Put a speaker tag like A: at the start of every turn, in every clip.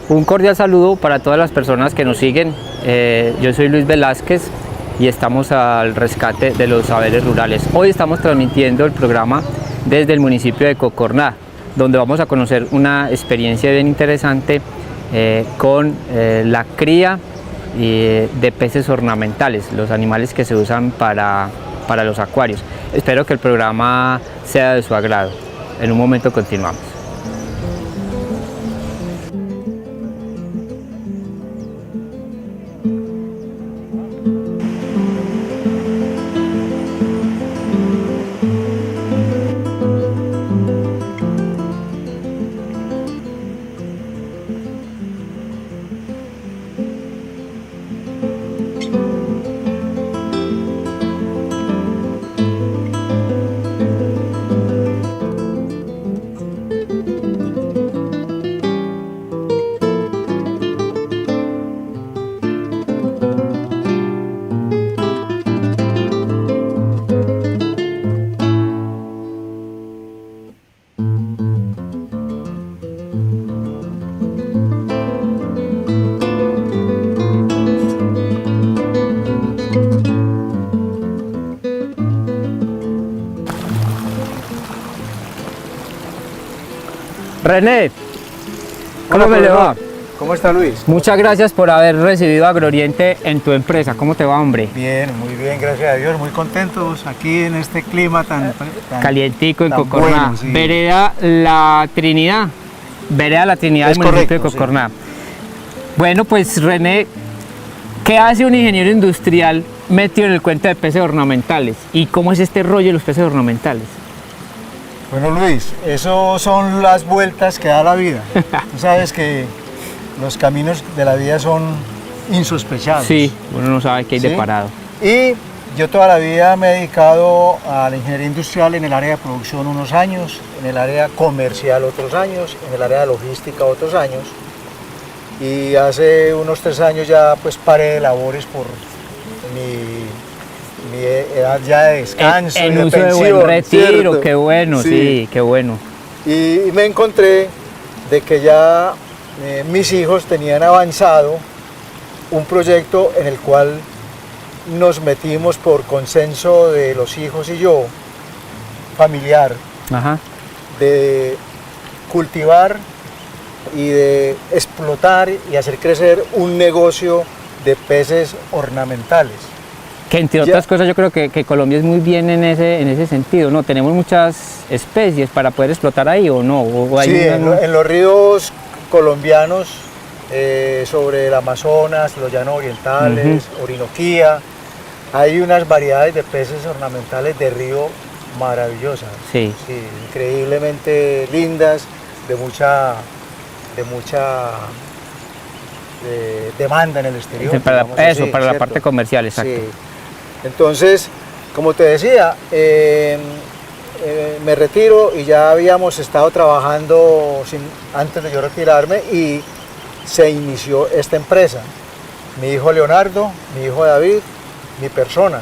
A: Un cordial saludo para todas las personas que nos siguen. Yo soy Luis Velázquez y estamos al rescate de los saberes rurales. Hoy estamos transmitiendo el programa desde el municipio de Cocorná, donde vamos a conocer una experiencia bien interesante con la cría de peces ornamentales, los animales que se usan para los acuarios. Espero que el programa sea de su agrado. En un momento continuamos. René, ¿cómo me le va?
B: ¿Cómo está Luis?
A: Muchas gracias por haber recibido a Agroriente en tu empresa. ¿Cómo te va, hombre?
B: Bien, muy bien, gracias a Dios. Muy contentos aquí en este clima tan
A: calientico en
B: tan
A: Cocorná.
B: bueno, sí.
A: Vereda La Trinidad. Vereda La Trinidad del municipio de Cocorná. Sí. Bueno, pues René, ¿qué hace un ingeniero industrial metido en el cuento de peces ornamentales? ¿Y cómo es este rollo de los peces ornamentales?
B: Bueno, Luis, eso son las vueltas que da la vida. Tú sabes que los caminos de la vida son insospechados.
A: Sí, uno no sabe qué hay de parado.
B: Y yo toda la vida me he dedicado a la ingeniería industrial en el área de producción unos años, en el área comercial otros años, en el área de logística otros años. Y hace unos 3 años ya pues paré de labores por mi edad ya de descanso,
A: en
B: de
A: uso
B: pensión,
A: de buen retiro,
B: ¿cierto?
A: Qué bueno, sí, qué bueno.
B: Y me encontré de que ya mis hijos tenían avanzado un proyecto en el cual nos metimos por consenso de los hijos y yo, familiar,
A: Ajá.
B: de cultivar y de explotar y hacer crecer un negocio de peces ornamentales.
A: Que entre otras cosas yo creo que Colombia es muy bien en ese sentido, ¿no? Tenemos muchas especies para poder explotar ahí, ¿o no? ¿O hay
B: sí, en los ríos colombianos, sobre el Amazonas, los llanos orientales, Orinoquía, hay unas variedades de peces ornamentales de río maravillosas,
A: sí,
B: increíblemente lindas, de mucha demanda en el exterior.
A: Para la parte comercial, exacto.
B: Sí. Entonces, como te decía, me retiro y ya habíamos estado trabajando antes de yo retirarme y se inició esta empresa. Mi hijo Leonardo, mi hijo David, mi persona.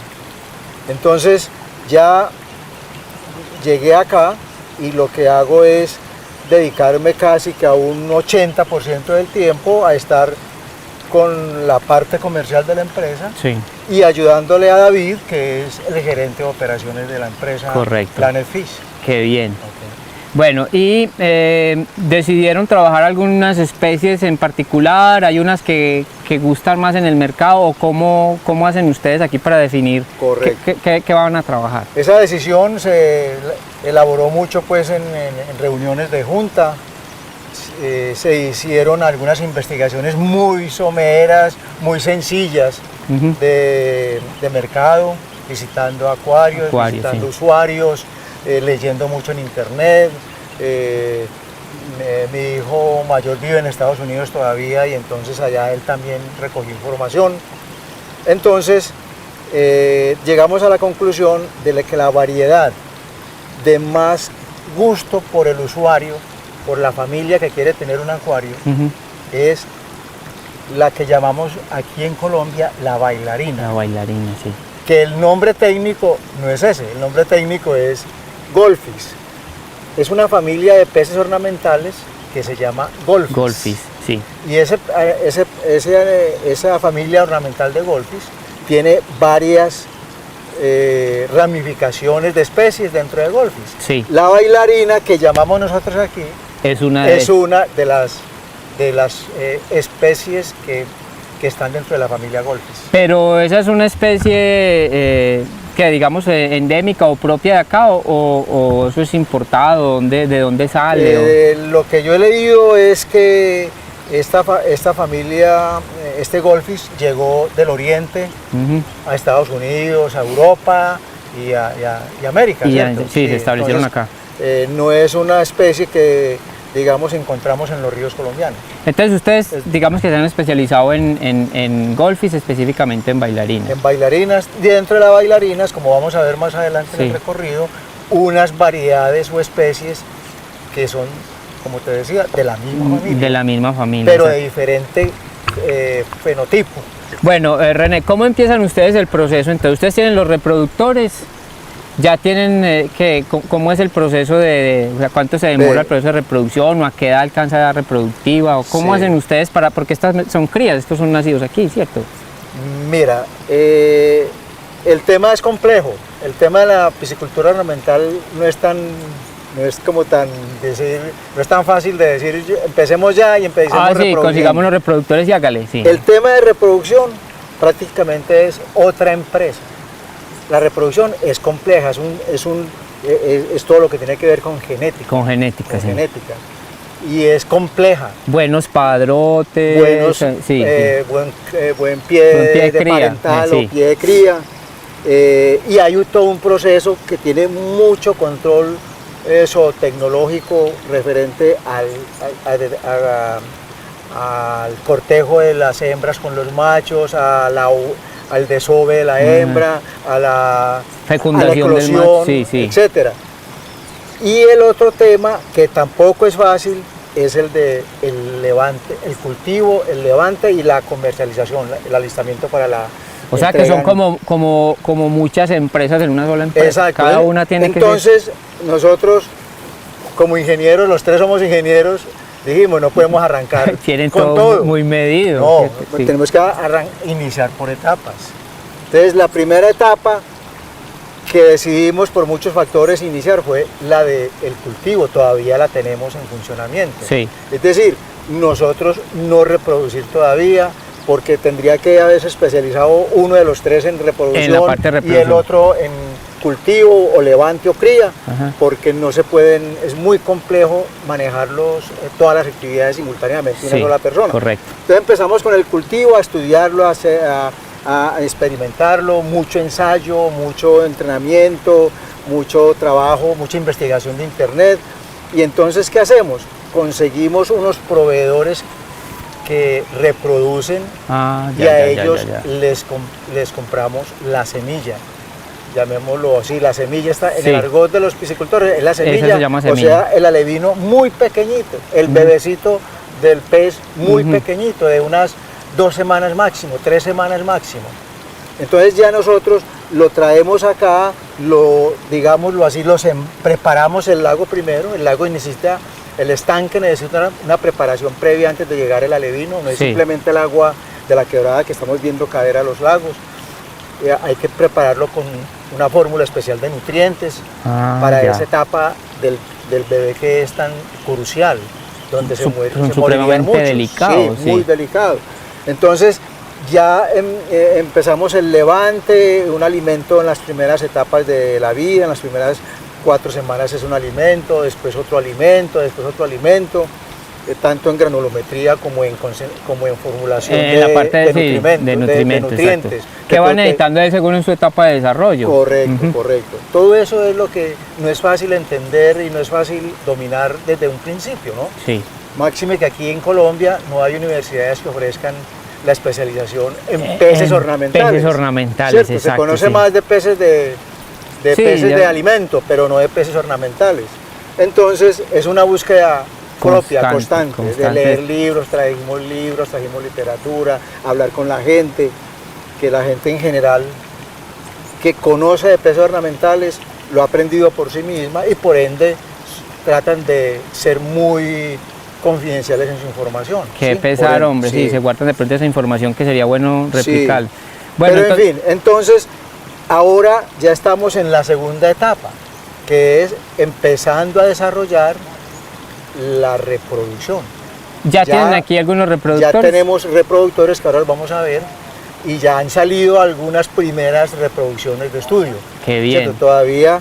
B: Entonces ya llegué acá y lo que hago es dedicarme casi que a un 80% del tiempo a estar con la parte comercial de la empresa,
A: sí,
B: y ayudándole a David, que es el gerente de operaciones de la empresa.
A: Correcto.
B: Planet Fish.
A: Qué bien.
B: Okay.
A: Bueno, y decidieron trabajar algunas especies en particular, hay unas que gustan más en el mercado, o cómo hacen ustedes aquí para definir qué van a trabajar.
B: Esa decisión se elaboró mucho pues en reuniones de junta. Se hicieron algunas investigaciones muy someras, muy sencillas, de mercado, visitando acuarios, visitando usuarios, leyendo mucho en internet. Mi hijo mayor vive en Estados Unidos todavía y entonces allá él también recogió información. Entonces llegamos a la conclusión de que la variedad de más gusto por el usuario, por la familia que quiere tener un acuario, es la que llamamos aquí en Colombia la bailarina.
A: La bailarina, sí.
B: Que el nombre técnico no es ese, el nombre técnico es Golfis. Es una familia de peces ornamentales que se llama Golfis.
A: Golfis, Sí.
B: Y esa familia ornamental de golfis tiene varias ramificaciones de especies dentro de golfis.
A: Sí.
B: La bailarina, que llamamos nosotros aquí,
A: Es una
B: de las especies que están dentro de la familia golfis.
A: Pero esa es una especie que digamos endémica o propia de acá o eso es importado, ¿de dónde sale?
B: Lo que yo he leído es que esta familia, este golfis llegó del oriente a Estados Unidos, a Europa y a América, ¿cierto?
A: Sí, se establecieron acá.
B: No es una especie que, digamos, encontramos en los ríos colombianos.
A: Entonces ustedes, digamos que se han especializado en golfis, específicamente en bailarinas.
B: En bailarinas, dentro de las bailarinas, como vamos a ver más adelante en el recorrido, unas variedades o especies que son, como te decía, de la misma familia.
A: De la misma familia.
B: Pero de diferente fenotipo.
A: Bueno, René, ¿cómo empiezan ustedes el proceso? Entonces ustedes tienen los reproductores, ya tienen, ¿cómo es el proceso o sea, cuánto se demora el proceso de reproducción o a qué edad alcanza la edad reproductiva? ¿O cómo hacen ustedes porque estas son crías, estos son nacidos aquí, ¿cierto?
B: Mira, el tema es complejo. El tema de la piscicultura ornamental no es tan fácil de decir, empecemos ya y empecemos reproduciendo.
A: Consigamos los reproductores y hágale, sí.
B: El tema de reproducción prácticamente es otra empresa. La reproducción es compleja, es todo lo que tiene que ver con genética.
A: Con genética, sí.
B: Genética. Y es compleja.
A: Buenos padrotes,
B: buen pie de
A: cría,
B: parental o pie de cría. Y hay todo un proceso que tiene mucho control tecnológico referente al cortejo de las hembras con los machos, al desove de la hembra, a la
A: fecundación del macho,
B: etcétera. Y el otro tema que tampoco es fácil es el levante, el cultivo, el levante y la comercialización, el alistamiento para la
A: O sea que son como muchas empresas en una sola empresa.
B: Exacto.
A: Cada una tiene
B: Entonces, nosotros como ingenieros, los tres somos ingenieros, dijimos, no podemos arrancar
A: Tienen
B: con todo
A: muy medido.
B: No, tenemos que iniciar por etapas. Entonces, la primera etapa que decidimos por muchos factores iniciar fue la del cultivo, todavía la tenemos en funcionamiento.
A: Sí.
B: Es decir, nosotros no reproducir todavía, porque tendría que haberse especializado uno de los tres en reproducción,
A: en la parte de reproducción,
B: y el otro en cultivo o levante o cría.
A: Ajá.
B: Porque no se pueden, es muy complejo manejarlos, todas las actividades simultáneamente, una sola persona.
A: Correcto.
B: Entonces empezamos con el cultivo, a estudiarlo, a experimentarlo, mucho ensayo, mucho entrenamiento, mucho trabajo, mucha investigación de internet. Y entonces, ¿qué hacemos? Conseguimos unos proveedores que reproducen y a ellos les compramos la semilla, llamémoslo así. La semilla está en el argot de los piscicultores, es la semilla, o sea, el alevino muy pequeñito, el bebecito del pez muy pequeñito, de unas 2 semanas máximo, 3 semanas máximo. Entonces ya nosotros lo traemos acá, digámoslo así, preparamos el lago primero. El lago necesita, el estanque necesita una preparación previa antes de llegar el alevino, no es simplemente el agua de la quebrada que estamos viendo caer a los lagos. Hay que prepararlo con una fórmula especial de nutrientes para esa etapa del bebé que es tan crucial, donde se morirían muchos.
A: Delicado,
B: muy delicado. Entonces ya empezamos el levante, un alimento en las primeras etapas de la vida, en las primeras 4 semanas es un alimento, después otro alimento, tanto en granulometría como en formulación de nutrientes.
A: Que van necesitando según en su etapa de desarrollo.
B: Correcto, correcto. Todo eso es lo que no es fácil entender y no es fácil dominar desde un principio, ¿no?
A: Sí.
B: Máxime que aquí en Colombia no hay universidades que ofrezcan la especialización en peces ornamentales.
A: Peces ornamentales,
B: ¿cierto?
A: exacto.
B: Se conoce más de peces de alimento, pero no de peces ornamentales. Entonces es una búsqueda propia, constante, de leer libros, trajimos literatura, hablar con la gente, que la gente en general que conoce de peces ornamentales lo ha aprendido por sí misma y por ende tratan de ser muy confidenciales en su información.
A: Qué
B: ¿sí?
A: pesar, hombre, sí, se guardan de pronto esa información que sería bueno replicar.
B: Sí.
A: Bueno,
B: Pero en fin, entonces ahora ya estamos en la segunda etapa, que es empezando a desarrollar la reproducción.
A: ¿Ya tienen aquí algunos reproductores?
B: Ya tenemos reproductores que ahora los vamos a ver y ya han salido algunas primeras reproducciones de estudio.
A: Qué bien.
B: ¿Cierto? Todavía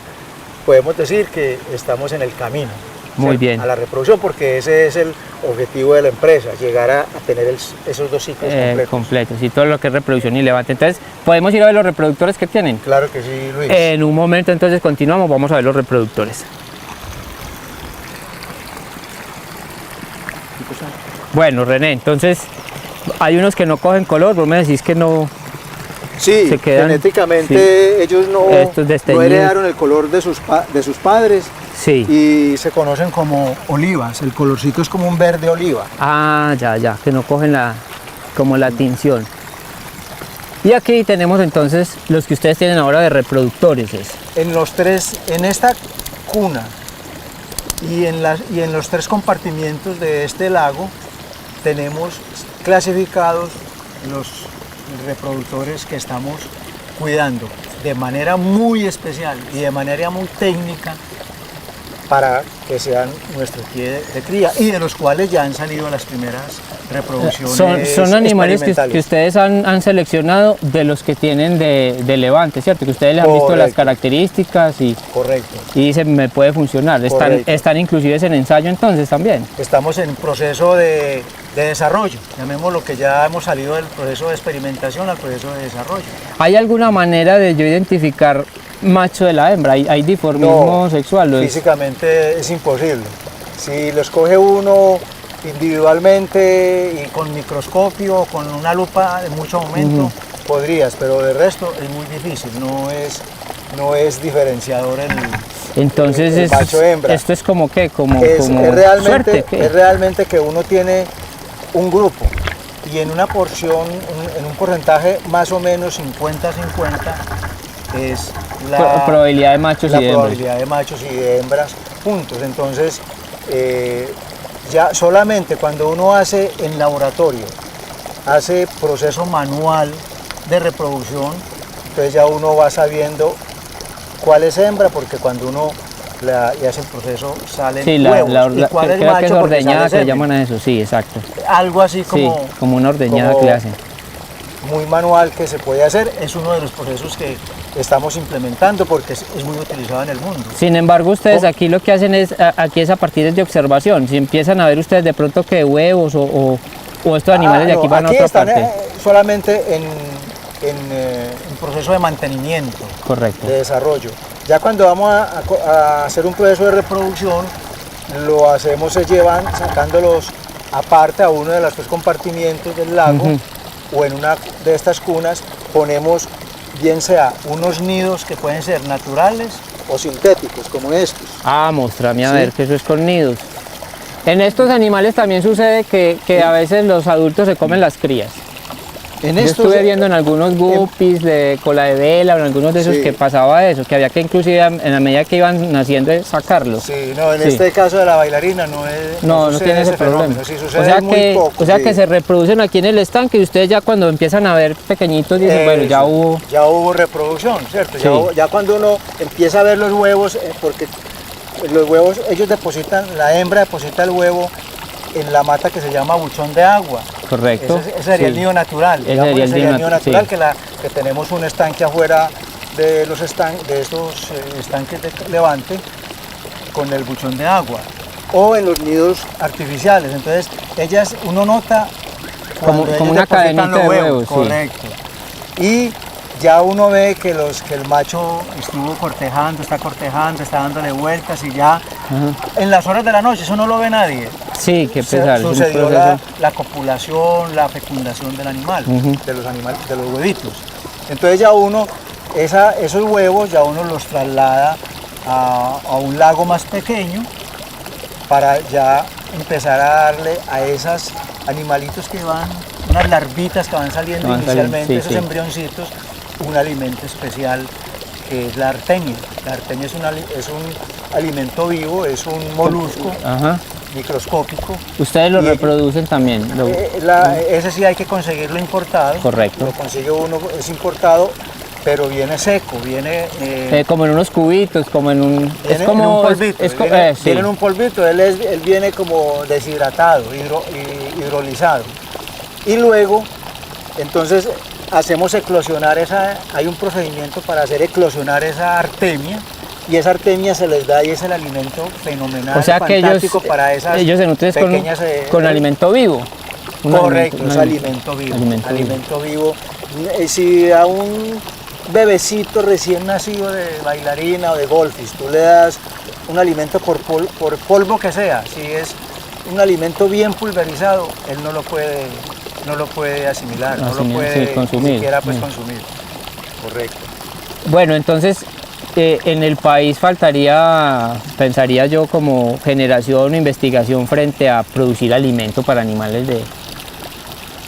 B: podemos decir que estamos en el camino.
A: Muy
B: ¿cierto?
A: bien.
B: A la reproducción, porque ese es el objetivo de la empresa, llegar a tener esos dos ciclos
A: completos. Y todo lo que es reproducción y levante. Entonces, ¿podemos ir a ver los reproductores que tienen?
B: Claro que sí, Luis.
A: En un momento entonces continuamos, vamos a ver los reproductores. Bueno, René, entonces hay unos que no cogen color, vos me decís que no.
B: Sí,
A: se quedan,
B: genéticamente sí. Ellos no heredaron el color de sus padres.
A: Sí.
B: Y se conocen como olivas, el colorcito es como un verde oliva.
A: Ah, ya, que no cogen como la tinción. Y aquí tenemos entonces los que ustedes tienen ahora de reproductores.
B: En esta cuna y en los tres compartimientos de este lago tenemos clasificados los reproductores que estamos cuidando de manera muy especial y de manera muy técnica para que sean nuestro pie de cría y de los cuales ya han salido las primeras reproducciones.
A: Son animales que ustedes han seleccionado de los que tienen de levante, ¿cierto? Que ustedes les han visto las características y,
B: correcto.
A: Y dicen, me puede funcionar. Están inclusive en ensayo entonces también.
B: Estamos en proceso de desarrollo, llamémoslo, que ya hemos salido del proceso de experimentación al proceso de desarrollo.
A: ¿Hay alguna manera de yo identificar macho de la hembra? ¿Hay dimorfismo sexual?
B: Físicamente es imposible. Si lo escoge uno individualmente y con microscopio, con una lupa de mucho aumento, podrías, pero de resto es muy difícil, no es diferenciador
A: entonces
B: el macho hembra.
A: Esto es como qué,
B: es realmente que uno tiene un grupo y en una porción, en un porcentaje más o menos 50-50 es la
A: probabilidad de machos
B: y de hembras juntos. Entonces, ya solamente cuando uno hace en laboratorio, hace proceso manual de reproducción, entonces ya uno va sabiendo cuál es hembra, porque cuando uno y hace el proceso salen huevos. ¿Y cuál es macho?
A: Que es ordeñada, que llaman a eso, sí, exacto.
B: Algo así como...
A: Sí, como una ordeñada que hacen.
B: Muy manual que se puede hacer, es uno de los procesos que estamos implementando porque es muy utilizado en el mundo.
A: Sin embargo, ustedes aquí lo que hacen es a partir de observación. Si empiezan a ver ustedes de pronto que huevos o estos animales de aquí van a otra parte.
B: Solamente en proceso de mantenimiento,
A: correcto,
B: de desarrollo. Ya cuando vamos a hacer un proceso de reproducción, lo hacemos, se llevan sacándolos aparte a uno de los tres compartimientos del lago, o en una de estas cunas ponemos bien sea unos nidos que pueden ser naturales o sintéticos, como estos.
A: Ah, mostrame a ver que eso es con nidos. En estos animales también sucede que a veces los adultos se comen las crías. Yo estuve viendo en algunos guppies de cola de vela o en algunos de esos que pasaba eso, que había que inclusive en la medida que iban naciendo sacarlos.
B: Sí, no, en este caso de la bailarina no
A: tiene ese problema.
B: Sí, sucede muy poco.
A: O sea que se reproducen aquí en el estanque y ustedes ya cuando empiezan a ver pequeñitos dicen, bueno, ya hubo...
B: Ya hubo reproducción, ¿cierto? Sí. Ya cuando uno empieza a ver los huevos, porque los huevos, ellos depositan, la hembra deposita el huevo en la mata que se llama buchón de agua.
A: Correcto.
B: Ese sería el nido natural. Ese sería el nido natural, que tenemos un estanque afuera de estos estanques de levante con el buchón de agua. O en los nidos artificiales. Entonces, uno nota
A: como una cadenita de huevos.
B: Correcto. Y ya uno ve que el macho estuvo cortejando, está dándole vueltas y ya en las horas de la noche, eso no lo ve nadie.
A: Sí, qué pesar.
B: Sucedió la copulación, la fecundación del animal, de los huevitos. Entonces ya uno, esos huevos ya uno los traslada a un lago más pequeño para ya empezar a darle a esos animalitos que van, unas larvitas que van saliendo inicialmente, esos embrioncitos, un alimento especial que es la artemia. La artemia es un alimento vivo, es un molusco microscópico.
A: Ustedes lo
B: Y-
A: reproducen también.
B: Ese sí hay que conseguirlo importado.
A: Correcto.
B: Lo consigue uno, es importado, pero viene seco, viene...
A: Como en unos cubitos, como en un...
B: viene
A: es como
B: en un polvito,
A: sí.
B: viene en un polvito, él viene como deshidratado, hidrolizado. Y luego, entonces, hacemos eclosionar hay un procedimiento para hacer eclosionar esa artemia, y esa artemia se les da y es el alimento fenomenal,
A: O sea que
B: fantástico para esas
A: ellos se nutren
B: pequeñas...
A: con alimento vivo.
B: Correcto, es alimento vivo. Alimento vivo. Si a un bebecito recién nacido de bailarina o de golfis, tú le das un alimento por polvo que sea, si es un alimento bien pulverizado, él no lo puede asimilar, no lo puede
A: consumir.
B: ni siquiera pues consumir. Correcto.
A: Bueno, entonces en el país faltaría, pensaría yo, como generación o investigación frente a producir alimento para animales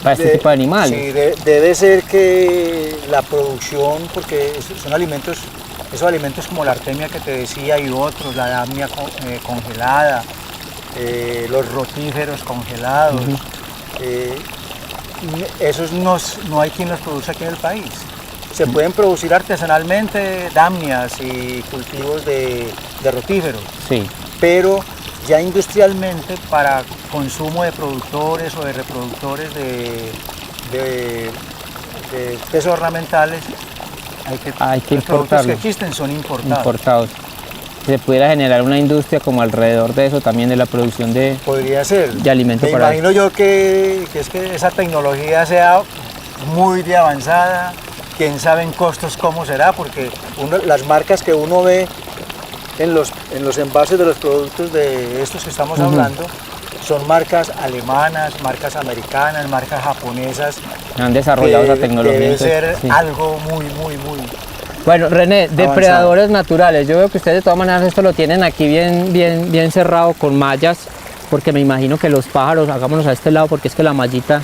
A: para este tipo de animales.
B: Sí, debe ser que la producción, porque son alimentos, esos alimentos como la artemia que te decía y otros, la damnia congelada, los rotíferos congelados, esos no hay quien los produce aquí en el país. Se pueden producir artesanalmente damnias y cultivos de rotíferos,
A: Sí.
B: pero ya industrialmente para consumo de productores o de reproductores de especies ornamentales,
A: Hay que
B: los productos que
A: importarlo.
B: existen son importados.
A: Importados. Se pudiera generar una industria como alrededor de eso también, de la producción de...
B: Podría ser.
A: De alimento
B: Me
A: para
B: imagino yo que es que esa tecnología sea muy de avanzada, quién sabe en costos cómo será, porque las marcas que uno ve en los envases de los productos de estos que estamos hablando son marcas alemanas, marcas americanas, marcas japonesas.
A: Han desarrollado esa tecnología.
B: Debe
A: entonces,
B: ser
A: sí.
B: algo muy
A: Bueno, René, depredadores naturales. Yo veo que ustedes de todas maneras esto lo tienen aquí bien cerrado con mallas, porque me imagino que los pájaros, hagámonos a este lado porque es que la mallita,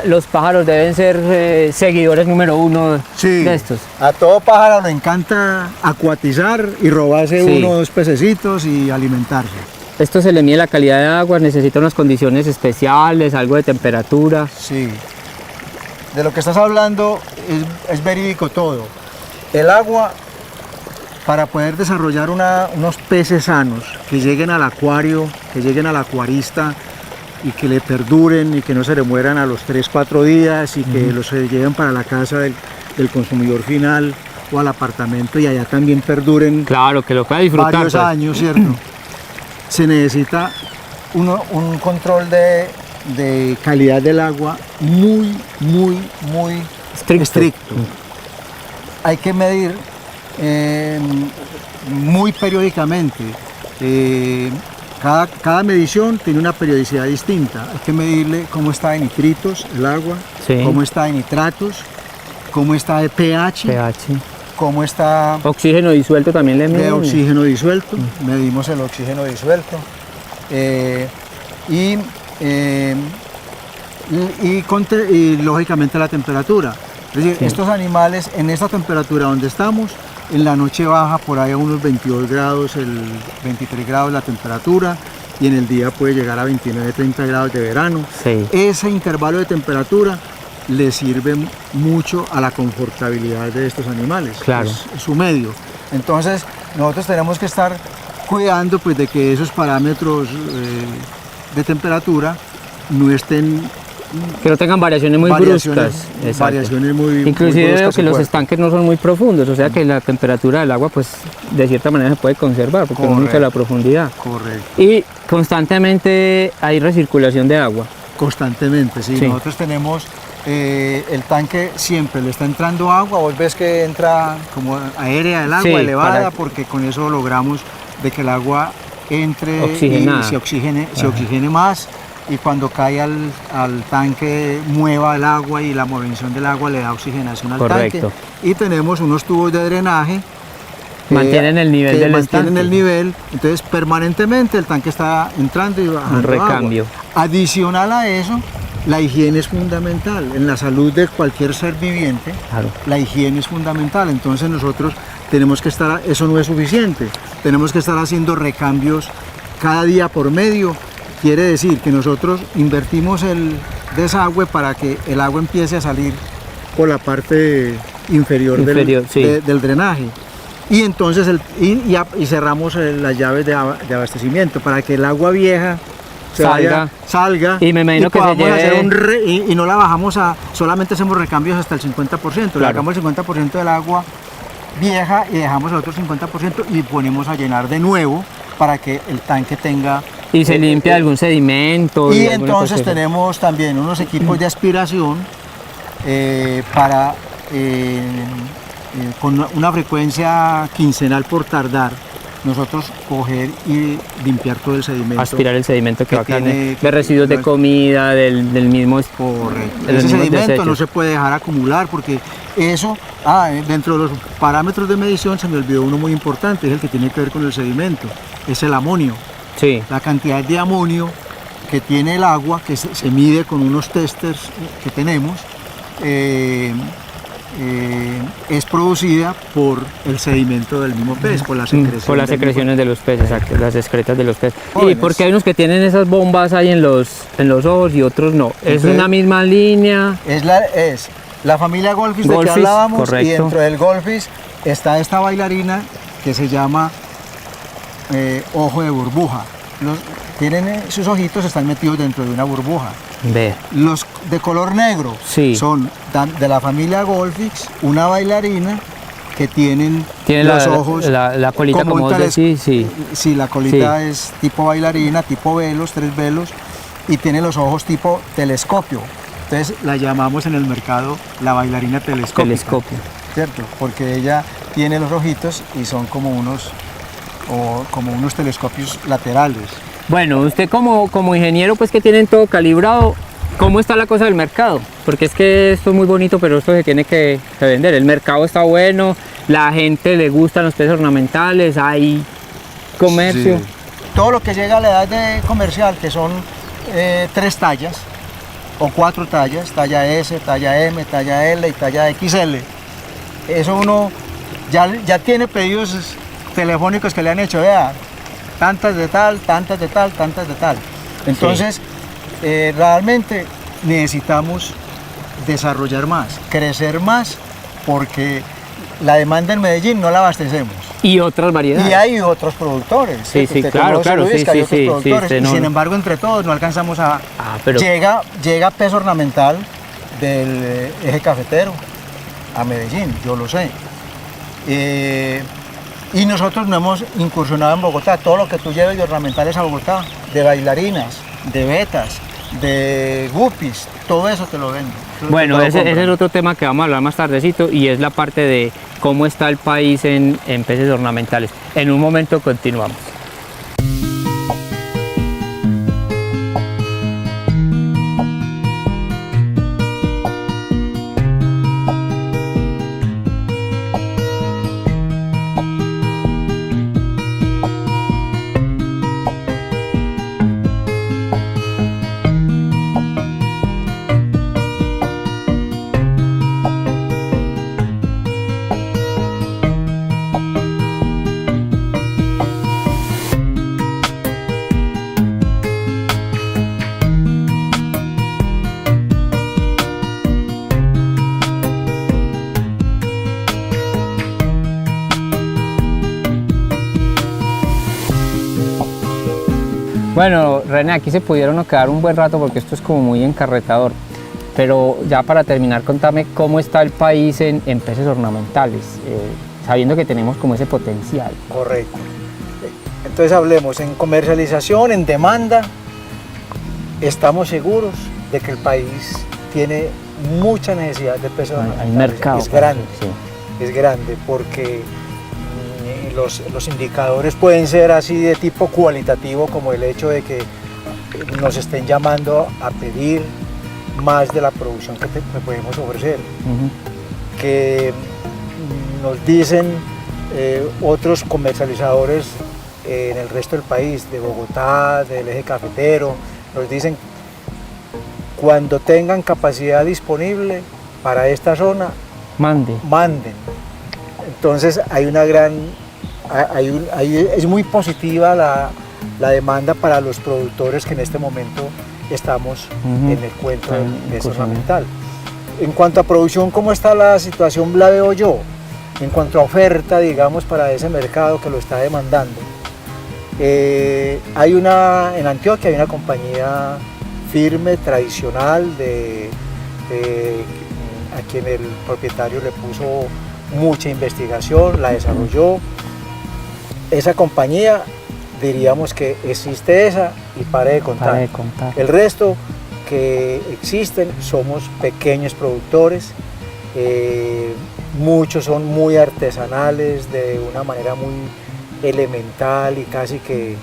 A: los pájaros deben ser seguidores número uno
B: Sí,
A: de estos.
B: a todo pájaro le encanta acuatizar y robarse
A: Sí.
B: uno o dos pececitos y alimentarse.
A: Esto se le mide la calidad de agua, necesita unas condiciones especiales, algo de temperatura.
B: Sí, de lo que estás hablando es verídico todo. El agua, para poder desarrollar unos peces sanos que lleguen al acuario, que lleguen al acuarista y que le perduren y que no se le mueran a los 3-4 días y que los se lleven para la casa del consumidor final o al apartamento y allá también perduren
A: Claro, que lo pueda disfrutar.
B: varios
A: pues.
B: años, ¿cierto? Se necesita un control de calidad del agua muy estricto. Hay que medir muy periódicamente. Cada medición tiene una periodicidad distinta. Hay que medirle cómo está de nitritos el agua,
A: Sí.
B: cómo está de nitratos, cómo está de pH,
A: pH.
B: cómo está
A: Oxígeno disuelto también le
B: de
A: miden.
B: oxígeno disuelto, medimos el oxígeno disuelto y lógicamente la temperatura. Es decir,
A: Sí.
B: estos animales en esta temperatura donde estamos, en la noche baja por ahí a unos 22 grados, 23 grados la temperatura y en el día puede llegar a 29-30 grados de verano.
A: Sí.
B: Ese intervalo de temperatura le sirve mucho a la confortabilidad de estos animales,
A: Claro.
B: es su medio. Entonces nosotros tenemos que estar cuidando pues, de que esos parámetros de temperatura no estén
A: Que no tengan variaciones muy bruscas. Exacto.
B: variaciones muy
A: Inclusive
B: muy
A: veo
B: bruscas
A: que
B: y
A: los
B: fuertes.
A: estanques no son muy profundos, o sea que la temperatura del agua pues de cierta manera se puede conservar porque no es mucha
B: Correcto.
A: la profundidad.
B: Correcto.
A: Y constantemente hay recirculación de agua.
B: Constantemente, sí.
A: Sí.
B: Nosotros tenemos el tanque siempre le está entrando agua, vos ves que entra como aérea el agua
A: Sí,
B: elevada
A: para-
B: porque con eso logramos de que el agua entre
A: Oxigenada.
B: y se oxigene más y cuando cae al tanque mueva el agua y la movención del agua le da oxigenación al
A: Correcto.
B: tanque. Y tenemos unos tubos de drenaje
A: Mantienen el nivel
B: que
A: del
B: mantienen
A: estanque.
B: el nivel, entonces permanentemente el tanque está entrando y bajando
A: Un recambio.
B: agua. Adicional a eso, la higiene es fundamental. En la salud de cualquier ser viviente,
A: Claro.
B: la higiene es fundamental. Entonces nosotros tenemos que estar, eso no es suficiente, tenemos que estar haciendo recambios cada día por medio. Quiere decir que nosotros invertimos el desagüe para que el agua empiece a salir por la parte inferior
A: Sí.
B: del drenaje. Y entonces y cerramos las llaves de abastecimiento para que el agua vieja salga
A: y me imagino que se lleve...
B: y no la bajamos solamente hacemos recambios hasta el 50%, le sacamos el 50% del agua vieja y dejamos el otro 50% y ponemos a llenar de nuevo para que el tanque tenga...
A: Y se limpia algún sedimento.
B: Y entonces tenemos también unos equipos de aspiración con una frecuencia quincenal por tardar, nosotros coger y limpiar todo el sedimento.
A: Aspirar el sedimento que va de residuos de comida, del mismo...
B: Correcto. Ese sedimento no se puede dejar acumular porque eso, dentro de los parámetros de medición se me olvidó uno muy importante, es el que tiene que ver con el sedimento, es el amonio.
A: Sí.
B: La cantidad de amonio que tiene el agua, que se mide con unos testers que tenemos, es producida por el sedimento del mismo pez, por las secreciones.
A: Por las secreciones de los peces, exacto, las excretas de los peces.
B: Jóvenes.
A: Y porque hay unos que tienen esas bombas ahí en los ojos y otros no.
B: Entonces,
A: es una misma línea.
B: Es la familia Goldfish de que hablábamos, correcto. Y dentro del Goldfish está esta bailarina que se llama ojo de burbuja. Sus ojitos están metidos dentro de una burbuja.
A: Ve.
B: Los de color negro son de la familia Goldfish, una bailarina que tiene los ojos.
A: La colita como
B: Sí, la colita es tipo bailarina, tipo velos, 3 velos, y tiene los ojos tipo telescopio. Entonces la llamamos en el mercado la bailarina telescópica. ¿Cierto? Porque ella tiene los ojitos y son como unos telescopios laterales.
A: Bueno, usted como ingeniero pues que tienen todo calibrado, ¿cómo está la cosa del mercado? Porque es que esto es muy bonito, pero esto se tiene que vender. El mercado está bueno, la gente le gustan los peces ornamentales, hay comercio.
B: Sí. Todo lo que llega a la edad de comercial, que son 3 tallas o 4 tallas, talla S, talla M, talla L y talla XL. Eso uno ya tiene pedidos telefónicos que le han hecho, vea, tantas de tal, tantas de tal, tantas de tal. Entonces, realmente necesitamos desarrollar más, crecer más, porque la demanda en Medellín no la abastecemos.
A: Y otras variedades.
B: Y hay otros productores.
A: Sí, claro.
B: Sin embargo, entre todos no alcanzamos a... Llega pez ornamental del eje cafetero a Medellín, yo lo sé. Y nosotros no hemos incursionado en Bogotá. Todo lo que tú lleves de ornamentales a Bogotá, de bailarinas, de vetas, de guppies, todo eso te lo vendo.
A: Bueno, ese es otro tema que vamos a hablar más tardecito y es la parte de cómo está el país en peces ornamentales. En un momento continuamos. Bueno, René, aquí se pudieron quedar un buen rato porque esto es como muy encarretador. Pero ya para terminar, contame cómo está el país en peces ornamentales, sabiendo que tenemos como ese potencial.
B: Correcto. Entonces hablemos en comercialización, en demanda. Estamos seguros de que el país tiene mucha necesidad de peces ornamentales.
A: Hay mercado.
B: Es grande, es grande porque los indicadores pueden ser así de tipo cualitativo, como el hecho de que nos estén llamando a pedir más de la producción que podemos ofrecer, que nos dicen otros comercializadores en el resto del país, de Bogotá, del eje cafetero, nos dicen cuando tengan capacidad disponible para esta zona, manden. Entonces hay una gran, es muy positiva la demanda para los productores que en este momento estamos en el cuento del peso ornamental. En cuanto a producción, ¿cómo está la situación? La veo yo. En cuanto a oferta, digamos, para ese mercado que lo está demandando. En Antioquia hay una compañía firme, tradicional, a quien el propietario le puso mucha investigación, la desarrolló. Esa compañía, diríamos que existe esa y pare de contar.
A: Pare de contar.
B: El resto que existen somos pequeños productores, muchos son muy artesanales, de una manera muy elemental y casi que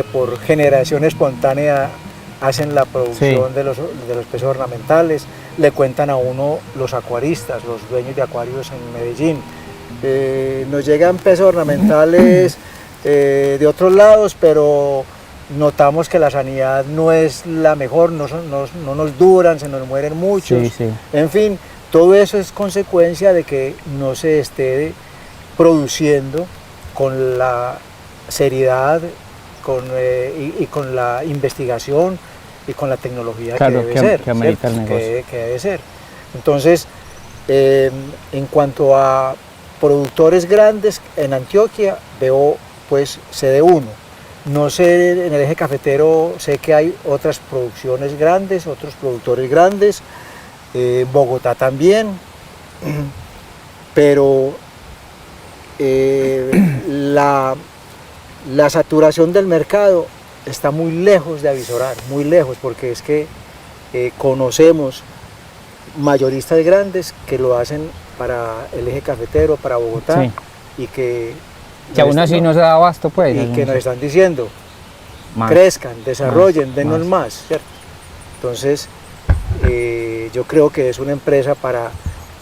B: por generación espontánea hacen la producción de los peces ornamentales. Le cuentan a uno los acuaristas, los dueños de acuarios en Medellín. Nos llegan peces ornamentales de otros lados, pero notamos que la sanidad no es la mejor, no nos duran, se nos mueren muchos. En fin, todo eso es consecuencia de que no se esté produciendo con la seriedad y con la investigación y con la tecnología que debe ser. Entonces, en cuanto a productores grandes en Antioquia, veo pues CD1. No sé, en el eje cafetero sé que hay otras producciones grandes, otros productores grandes, Bogotá también, pero la saturación del mercado está muy lejos de avisorar, muy lejos, porque es que conocemos mayoristas grandes que lo hacen para el eje cafetero, para Bogotá, y que
A: aún así no se da abasto, pues.
B: Y que nos están diciendo, crezcan, desarrollen, denos más, ¿cierto? Entonces, yo creo que es una empresa para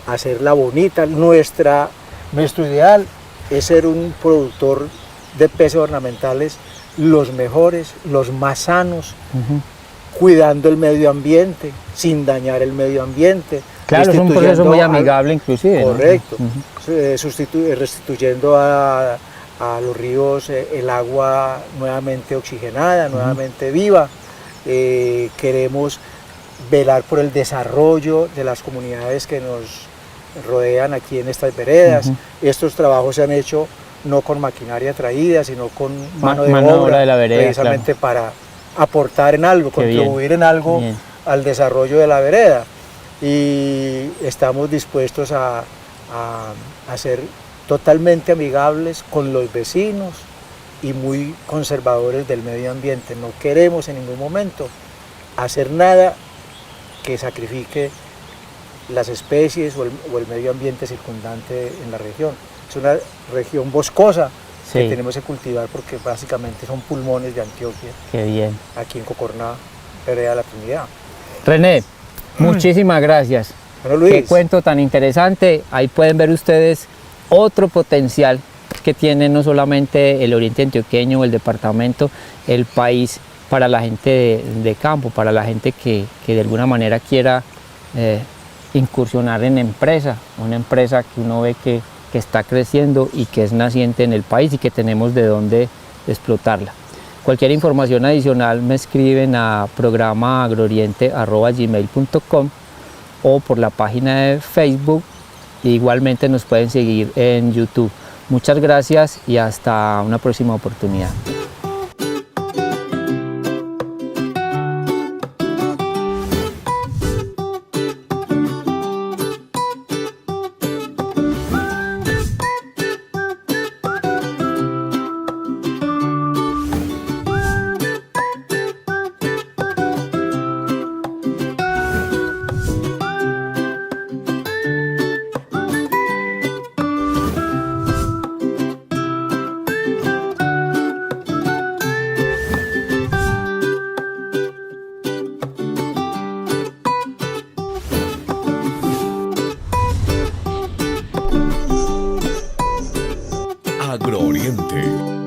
B: hacerla bonita. Nuestro ideal es ser un productor de peces ornamentales los mejores, los más sanos, cuidando el medio ambiente, sin dañar el medio ambiente.
A: Claro, es un proceso muy amigable inclusive.
B: Correcto, restituyendo a los ríos el agua nuevamente oxigenada, nuevamente viva. Queremos velar por el desarrollo de las comunidades que nos rodean aquí en estas veredas. Estos trabajos se han hecho no con maquinaria traída, sino con mano de obra de la vereda, precisamente para aportar en algo, contribuir en algo al desarrollo de la vereda. Y estamos dispuestos a ser totalmente amigables con los vecinos y muy conservadores del medio ambiente. No queremos en ningún momento hacer nada que sacrifique las especies o el medio ambiente circundante en la región. Es una región boscosa que tenemos que cultivar porque básicamente son pulmones de Antioquia.
A: Qué bien.
B: Aquí en Cocorná, vereda de la Trinidad.
A: René, muchísimas gracias.
B: Bueno, Luis.
A: Qué cuento tan interesante. Ahí pueden ver ustedes otro potencial que tiene no solamente el oriente antioqueño, el departamento, el país, para la gente de campo, para la gente que de alguna manera quiera incursionar en una empresa que uno ve que está creciendo y que es naciente en el país y que tenemos de dónde explotarla. Cualquier información adicional me escriben a programa-agroriente@gmail.com o por la página de Facebook. Igualmente nos pueden seguir en YouTube. Muchas gracias y hasta una próxima oportunidad.
C: Agrooriente.